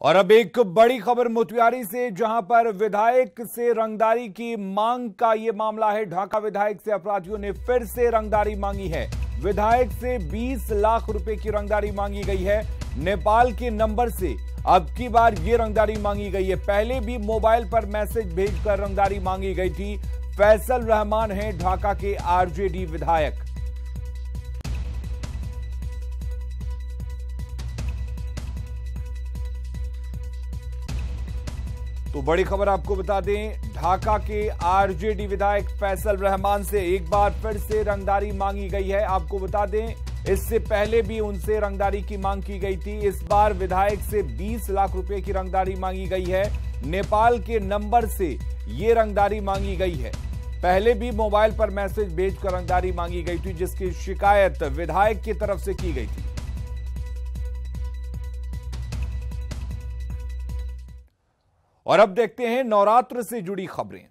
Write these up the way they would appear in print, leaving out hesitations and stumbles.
और अब एक बड़ी खबर मोतिहारी से, जहां पर विधायक से रंगदारी की मांग का ये मामला है। ढाका विधायक से अपराधियों ने फिर से रंगदारी मांगी है। विधायक से 20 लाख रुपए की रंगदारी मांगी गई है। नेपाल के नंबर से अब की बार ये रंगदारी मांगी गई है। पहले भी मोबाइल पर मैसेज भेजकर रंगदारी मांगी गई थी। फैसल रहमान हैं ढाका के आरजेडी विधायक। तो बड़ी खबर आपको बता दें, ढाका के आरजेडी विधायक फैसल रहमान से एक बार फिर से रंगदारी मांगी गई है। आपको बता दें, इससे पहले भी उनसे रंगदारी की मांग की गई थी। इस बार विधायक से 20 लाख रुपए की रंगदारी मांगी गई है। नेपाल के नंबर से ये रंगदारी मांगी गई है। पहले भी मोबाइल पर मैसेज भेजकर रंगदारी मांगी गई थी, जिसकी शिकायत विधायक की तरफ से की गई थी। और अब देखते हैं नवरात्र से जुड़ी खबरें।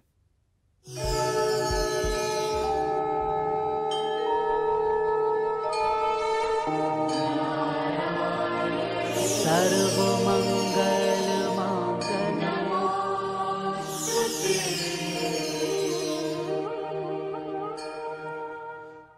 सर्वमंगल मांगल्ये।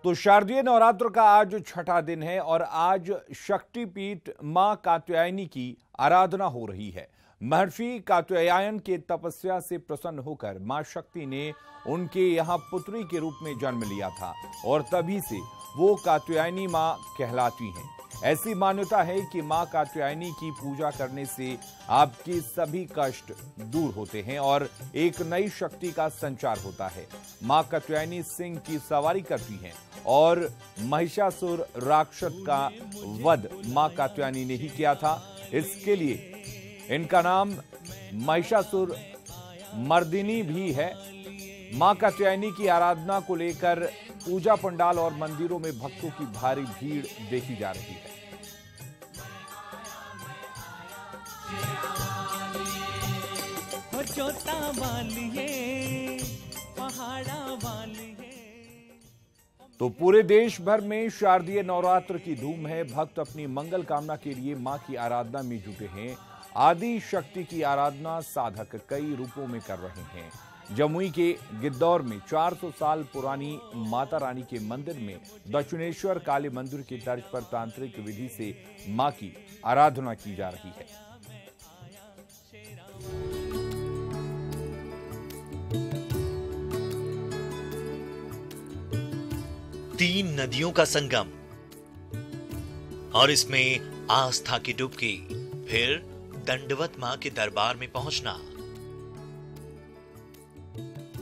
तो शारदीय नवरात्र का आज छठा दिन है और आज शक्तिपीठ मां कात्यायनी की आराधना हो रही है। महर्षि कात्यायन के तपस्या से प्रसन्न होकर मां शक्ति ने उनके यहां पुत्री के रूप में जन्म लिया था और तभी से वो कात्यायनी मां कहलाती हैं। ऐसी मान्यता है कि मां कात्यायनी की पूजा करने से आपके सभी कष्ट दूर होते हैं और एक नई शक्ति का संचार होता है। मां कात्यायनी सिंह की सवारी करती हैं और महिषासुर राक्षस का वध मां कात्यायनी ने ही किया था। इसके लिए इनका नाम महिषासुर मर्दिनी भी है। मां कात्यायनी की आराधना को लेकर पूजा पंडाल और मंदिरों में भक्तों की भारी भीड़ देखी जा रही है। जोता वालिए, पहाड़ा वालिए। तो पूरे देश भर में शारदीय नवरात्र की धूम है। भक्त अपनी मंगल कामना के लिए मां की आराधना में जुटे हैं। आदि शक्ति की आराधना साधक कई रूपों में कर रहे हैं। जमुई के गिद्दौर में 400 साल पुरानी माता रानी के मंदिर में दक्षिणेश्वर काली मंदिर की तर्ज पर तांत्रिक विधि से मां की आराधना की जा रही है। तीन नदियों का संगम और इसमें आस्था की डुबकी, फिर दंडवत मां के दरबार में पहुंचना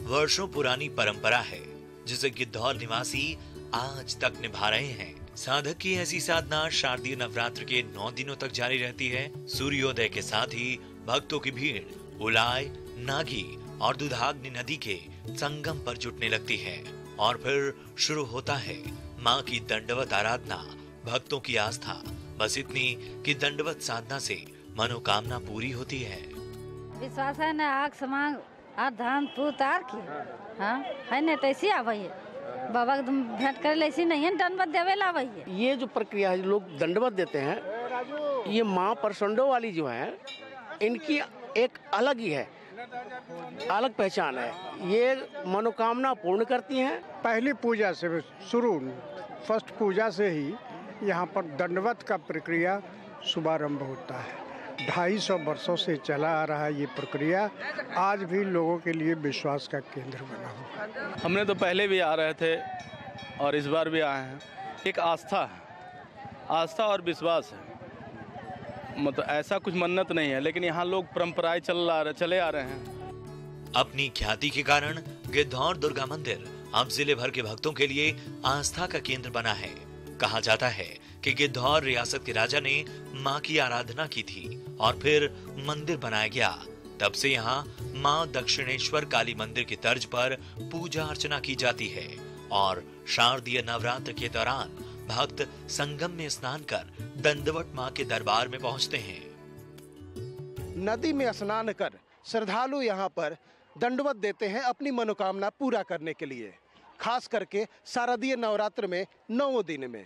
वर्षों पुरानी परंपरा है, जिसे गिद्धौर निवासी आज तक निभा रहे हैं। साधक की ऐसी साधना शारदीय नवरात्र के 9 दिनों तक जारी रहती है। सूर्योदय के साथ ही भक्तों की भीड़ उलाय, नागी और दुधाग्नि नदी के संगम पर जुटने लगती है और फिर शुरू होता है मां की दंडवत आराधना। भक्तों की आस्था बस इतनी कि दंडवत साधना से मनोकामना पूरी होती है। विश्वास है ना, आग समांग आ धान पुतार की हाँ है ना, तैसी आवे बाबा के तुम भेंट करे ऐसी नहीं है, दंडवत देवे लावे। ये जो प्रक्रिया है, लोग दंडवत देते हैं, ये माँ परसंडो वाली जो है, इनकी एक अलग ही है, अलग पहचान है। ये मनोकामना पूर्ण करती हैं। पहली पूजा से शुरू, फर्स्ट पूजा से ही यहाँ पर दंडवत का प्रक्रिया शुभारंभ होता है। 250 वर्षों से चला आ रहा है ये प्रक्रिया, आज भी लोगों के लिए विश्वास का केंद्र बना हुआ। हमने तो पहले भी आ रहे थे और इस बार भी आए हैं। एक आस्था है, आस्था और विश्वास है। मतलब ऐसा कुछ मन्नत नहीं है, लेकिन यहाँ लोग परंपराएं चले आ रहे हैं। अपनी ख्याति के कारण गिद्धौर दुर्गा मंदिर अब जिले भर के भक्तों के लिए आस्था का केंद्र बना है। कहा जाता है कि गिद्धौर रियासत के राजा ने मां की आराधना की थी और फिर मंदिर बनाया गया। तब से यहाँ मां दक्षिणेश्वर काली मंदिर की तर्ज पर पूजा अर्चना की जाती है और शारदीय नवरात्र के दौरान भक्त संगम में स्नान कर दंडवत मां के दरबार में पहुंचते हैं। नदी में स्नान कर श्रद्धालु यहाँ पर दंडवत देते हैं अपनी मनोकामना पूरा करने के लिए, खास करके शारदीय नवरात्र में 9 दिन में।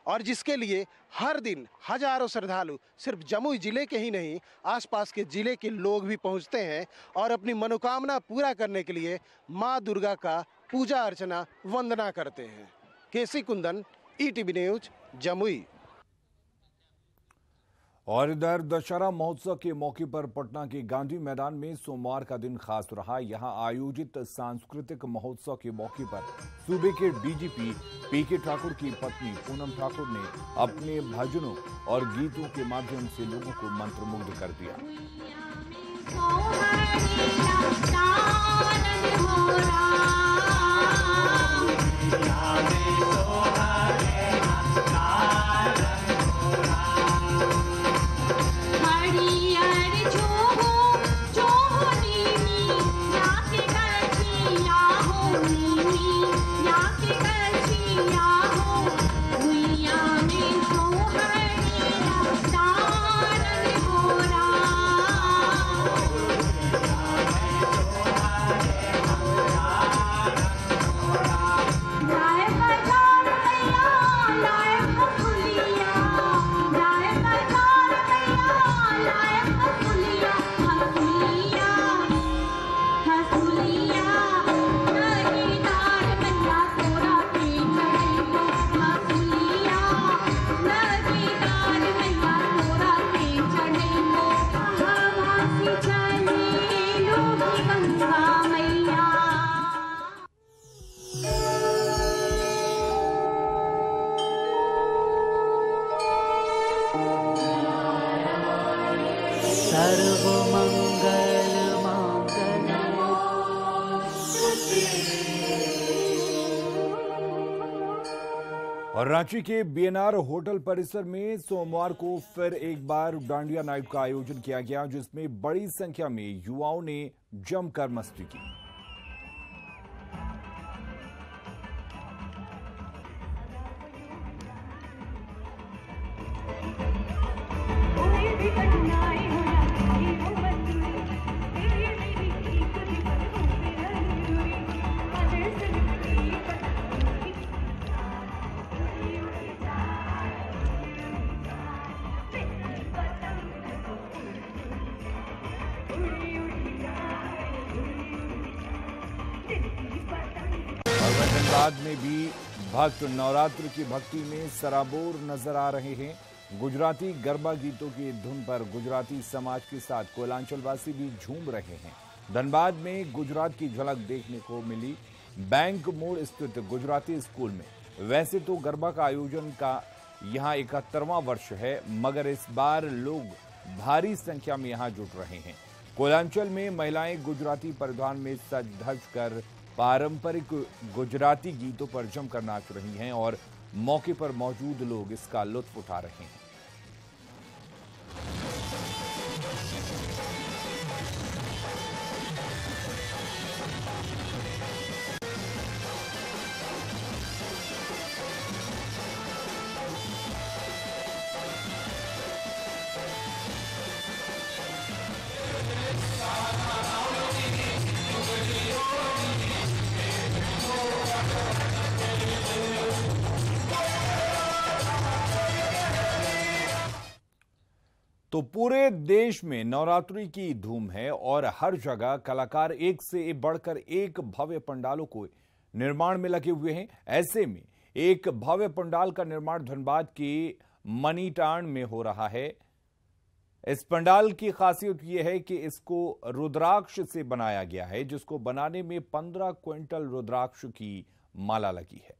और जिसके लिए हर दिन हजारों श्रद्धालु सिर्फ जमुई जिले के ही नहीं आसपास के जिले के लोग भी पहुंचते हैं और अपनी मनोकामना पूरा करने के लिए मां दुर्गा का पूजा अर्चना वंदना करते हैं। केसी कुंदन, ईटीवी न्यूज, जमुई। और इधर दशहरा महोत्सव के मौके पर पटना के गांधी मैदान में सोमवार का दिन खास रहा। यहां आयोजित सांस्कृतिक महोत्सव के मौके पर सूबे के डीजीपी पीके ठाकुर की पत्नी पूनम ठाकुर ने अपने भजनों और गीतों के माध्यम से लोगों को मंत्रमुग्ध कर दिया। और रांची के बीएनआर होटल परिसर में सोमवार को फिर एक बार डांडिया नाइट का आयोजन किया गया, जिसमें बड़ी संख्या में युवाओं ने जमकर मस्ती की। धनबाद में भी भक्त नवरात्र की भक्ति में सराबोर नजर आ रहे हैं। गुजराती गरबा गीतों की धुन पर गुजराती समाज के साथ कोयलांचल वासी भी झूम रहे हैं। धनबाद में गुजरात की झलक देखने को मिली बैंक मोड़ स्थित गुजराती स्कूल में। वैसे तो गरबा का आयोजन का यहां 71वां वर्ष है, मगर इस बार लोग भारी संख्या में यहां जुट रहे हैं। कोयलांचल में महिलाएं गुजराती परिधान में सज धज कर पारंपरिक गुजराती गीतों पर जमकर नाच रही हैं और मौके पर मौजूद लोग इसका लुत्फ उठा रहे हैं। तो पूरे देश में नवरात्रि की धूम है और हर जगह कलाकार एक से बढ़कर एक भव्य पंडालों को निर्माण में लगे हुए हैं। ऐसे में एक भव्य पंडाल का निर्माण धनबाद के मनीटांड में हो रहा है। इस पंडाल की खासियत यह है कि इसको रुद्राक्ष से बनाया गया है, जिसको बनाने में 15 क्विंटल रुद्राक्ष की माला लगी है।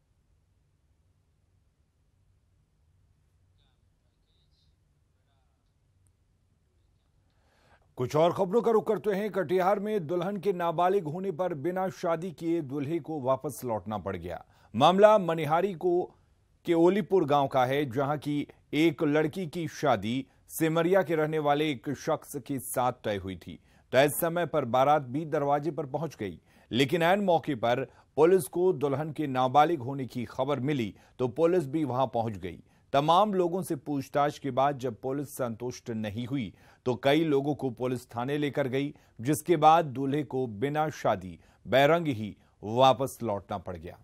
कुछ और खबरों का रुख करते हैं। कटिहार में दुल्हन के नाबालिग होने पर बिना शादी किए दूल्हे को वापस लौटना पड़ गया। मामला मनिहारी के ओलीपुर गांव का है, जहां की एक लड़की की शादी सिमरिया के रहने वाले एक शख्स के साथ तय हुई थी। तय समय पर बारात भी दरवाजे पर पहुंच गई, लेकिन ऐन मौके पर पुलिस को दुल्हन के नाबालिग होने की खबर मिली तो पुलिस भी वहां पहुंच गई। तमाम लोगों से पूछताछ के बाद जब पुलिस संतुष्ट नहीं हुई तो कई लोगों को पुलिस थाने लेकर गई, जिसके बाद दूल्हे को बिना शादी बैरंग ही वापस लौटना पड़ गया।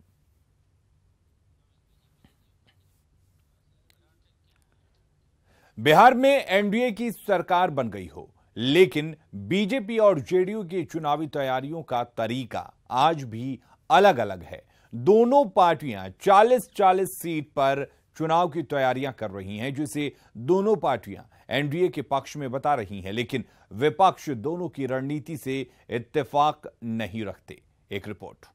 बिहार में एनडीए की सरकार बन गई हो, लेकिन बीजेपी और जेडीयू की चुनावी तैयारियों का तरीका आज भी अलग अलग है। दोनों पार्टियां 40-40 सीट पर चुनाव की तैयारियां कर रही हैं, जिसे दोनों पार्टियां एनडीए के पक्ष में बता रही हैं, लेकिन विपक्ष दोनों की रणनीति से इत्तेफाक नहीं रखते। एक रिपोर्ट।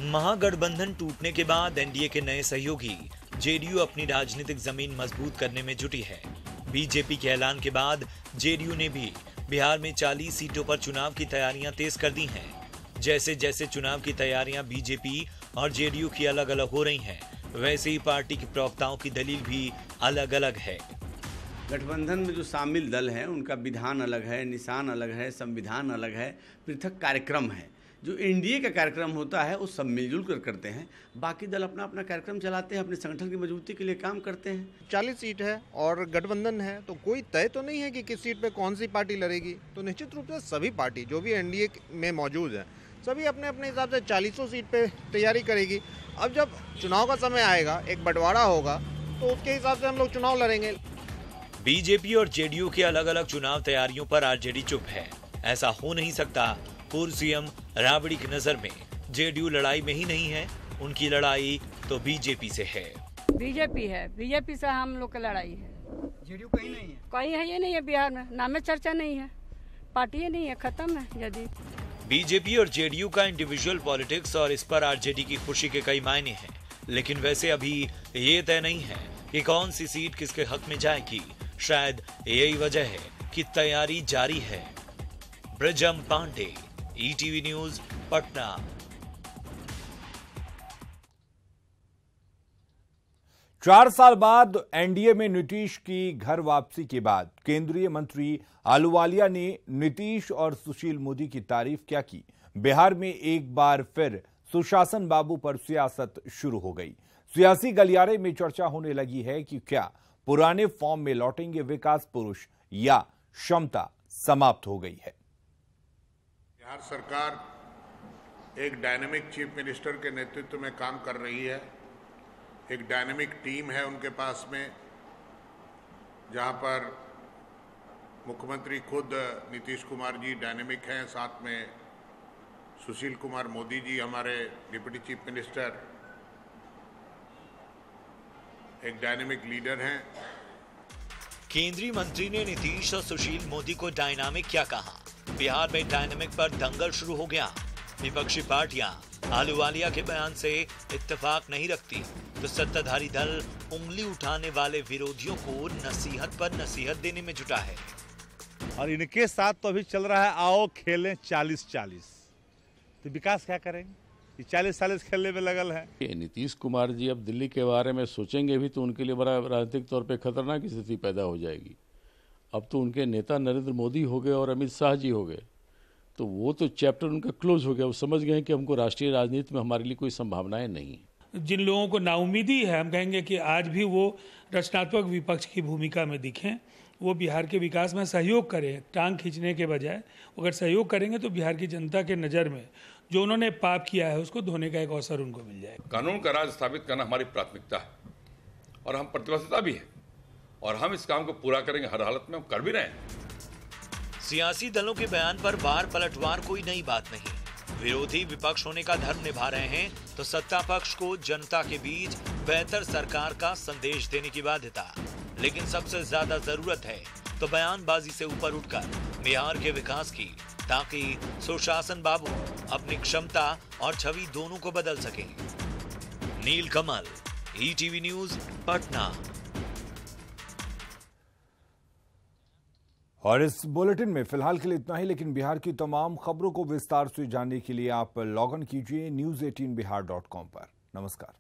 महागठबंधन टूटने के बाद एनडीए के नए सहयोगी जेडीयू अपनी राजनीतिक जमीन मजबूत करने में जुटी है। बीजेपी के ऐलान के बाद जेडीयू ने भी बिहार में 40 सीटों पर चुनाव की तैयारियां तेज कर दी हैं। जैसे जैसे चुनाव की तैयारियां बीजेपी और जेडीयू की अलग अलग हो रही हैं, वैसे ही पार्टी के प्रवक्ताओं की दलील भी अलग अलग है। गठबंधन में जो शामिल दल हैं उनका विधान अलग है, निशान अलग है, संविधान अलग है, पृथक कार्यक्रम है। जो एनडीए का कार्यक्रम होता है वो सब मिलजुल कर करते हैं। बाकी दल अपना अपना कार्यक्रम चलाते हैं, अपने संगठन की मजबूती के लिए काम करते हैं। 40 सीट है और गठबंधन है, तो कोई तय तो नहीं है कि किस सीट पे कौन सी पार्टी लड़ेगी। तो निश्चित रूप से सभी पार्टी जो भी एनडीए में मौजूद है, सभी अपने अपने हिसाब से 40 सीट पे तैयारी करेगी। अब जब चुनाव का समय आएगा, एक बंटवारा होगा, तो उसके हिसाब से हम लोग चुनाव लड़ेंगे। बीजेपी और जेडीयू की अलग अलग चुनाव तैयारियों पर आरजेडी चुप है। ऐसा हो नहीं सकता। पूर्व सीएम राबड़ी की नजर में जेडीयू लड़ाई में ही नहीं है, उनकी लड़ाई तो बीजेपी से है। बीजेपी है, बीजेपी से हम लोग की लड़ाई है। जेडीयू कहीं नहीं है, कहीं है ये नहीं है। बिहार में नाम में चर्चा नहीं है, पार्टी नहीं है, खत्म है। यदि बीजेपी और जेडीयू का इंडिविजुअल पॉलिटिक्स और इस पर आरजेडी की खुशी के कई मायने हैं, लेकिन वैसे अभी ये तय नहीं है कि कौन सी सीट किसके हक में जाएगी। शायद यही वजह है कि तैयारी जारी है। ब्रजम पांडे, ईटीवी न्यूज, पटना। चार साल बाद एनडीए में नीतीश की घर वापसी के बाद केंद्रीय मंत्री अहलुवालिया ने नीतीश और सुशील मोदी की तारीफ क्या की। बिहार में एक बार फिर सुशासन बाबू पर सियासत शुरू हो गई। सियासी गलियारे में चर्चा होने लगी है कि क्या पुराने फॉर्म में लौटेंगे विकास पुरुष या क्षमता समाप्त हो गई है। बिहार सरकार एक डायनेमिक चीफ मिनिस्टर के नेतृत्व में काम कर रही है। एक डायनेमिक टीम है उनके पास में, जहां पर मुख्यमंत्री खुद नीतीश कुमार जी डायनेमिक हैं, साथ में सुशील कुमार मोदी जी हमारे डिप्टी चीफ मिनिस्टर एक डायनेमिक लीडर हैं। केंद्रीय मंत्री ने नीतीश और सुशील मोदी को डायनामिक क्या कहा। बिहार में डायनामिक पर दंगल शुरू हो गया। विपक्षी पार्टियां अहलुवालिया के बयान से इत्तेफाक नहीं रखती, तो सत्ताधारी दल उंगली उठाने वाले विरोधियों को नसीहत पर नसीहत देने में जुटा है। और इनके साथ तो अभी चल रहा है आओ खेलें 40-40। तो विकास क्या करेंगे? 40-40 खेलने में लगल है। नीतीश कुमार जी अब दिल्ली के बारे में सोचेंगे भी तो उनके लिए बड़ा राजनीतिक तौर पे खतरनाक स्थिति पैदा हो जाएगी। अब तो उनके नेता नरेंद्र मोदी हो गए और अमित शाह जी हो गए, तो वो तो चैप्टर उनका क्लोज हो गया। वो समझ गए कि हमको राष्ट्रीय राजनीति में हमारे लिए कोई संभावनाएं नहीं है। जिन लोगों को नाउमीदी है, हम कहेंगे कि आज भी वो रचनात्मक विपक्ष की भूमिका में दिखें, वो बिहार के विकास में सहयोग करें। टांग खींचने के बजाय अगर सहयोग करेंगे तो बिहार की जनता के नज़र में जो उन्होंने पाप किया है उसको धोने का एक अवसर उनको मिल जाएगा। कानून का राज स्थापित करना हमारी प्राथमिकता है और हम प्रतिबद्धता भी है, और हम इस काम को पूरा करेंगे। हर हालत में हम कर भी रहे हैं। सियासी दलों के बयान पर वार पलटवार कोई नई बात नहीं। विरोधी विपक्ष होने का धर्म निभा रहे हैं तो सत्ता पक्ष को जनता के बीच बेहतर सरकार का संदेश देने की बाध्यता। लेकिन सबसे ज्यादा जरूरत है तो बयानबाजी से ऊपर उठकर बिहार के विकास की, ताकि सुशासन बाबू अपनी क्षमता और छवि दोनों को बदल सके। Neel Kamal, ETV news, Patna. और इस बुलेटिन में फिलहाल के लिए इतना ही, लेकिन बिहार की तमाम खबरों को विस्तार से जानने के लिए आप लॉग इन कीजिए news18bihar.com पर। नमस्कार।